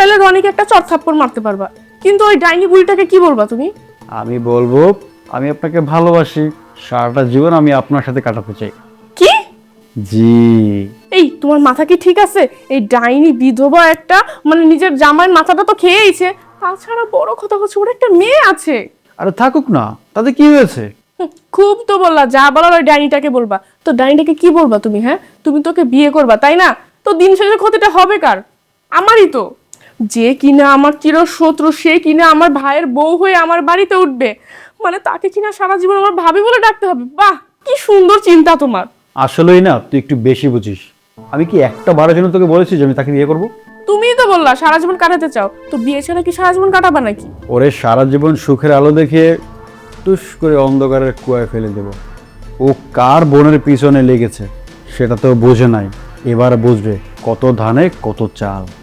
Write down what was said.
চাইলে রনিকে একটা চড় থাপ্পড় মারতে পারবা, কিন্তু ওই ডাইনি বুড়িটাকে কি বলবা তুমি? আমি বলবো আমি আপনাকে ভালোবাসি, সারাটা জীবন আমি আপনার সাথে কাটাতে চাই। কি? জি। এই তোমার মাথা কি ঠিক আছে? এই ডাইনি বিধবা একটা, মানে নিজের জামাইয়ের মাথাটা তো খেয়েইছে, তাছাড়া বড় কথা হচ্ছে ওর একটা মেয়ে আছে। আরে থাকুক না, তাতে কি হয়েছে? খুব তো বললা, যা বলার ওই ডাইনিটাকে বলবা। তো ডাইনিটাকে কি বলবা তুমি? হ্যাঁ, তুমি তোকে বিয়ে করবা তাই না? তো দিন শেষে ক্ষতিটা হবে কার? আমারই তো। যে কিনা আমার চির শত্রু, সে কিনা আমার ভাইয়ের বউ হয়ে আমার বাড়িতে উঠবে, মানে তাকে কিনা সারা জীবন আমার ভাবি বলে ডাকতে হবে। বাহ, কি সুন্দর চিন্তা তোমার। আসলেই না, তুই একটু বেশি বুঝিস। আমি কি একটা বারের জন্য তোকে বলেছি যে আমি তাকে বিয়ে করব? তুমিই তো বললা সারা জীবন কাটাতে চাও, তো বিয়ে ছাড়া কি সারা জীবন কাটাবা নাকি? ওরে সারা জীবন সুখের আলো দেখিয়ে টুস করে অন্ধকারের কুয়ায় ফেলে দেব। ও কার বোনের পিছনে লেগেছে সেটা তো বোঝে নাই, এবার বুঝবে কত ধানে কত চাল।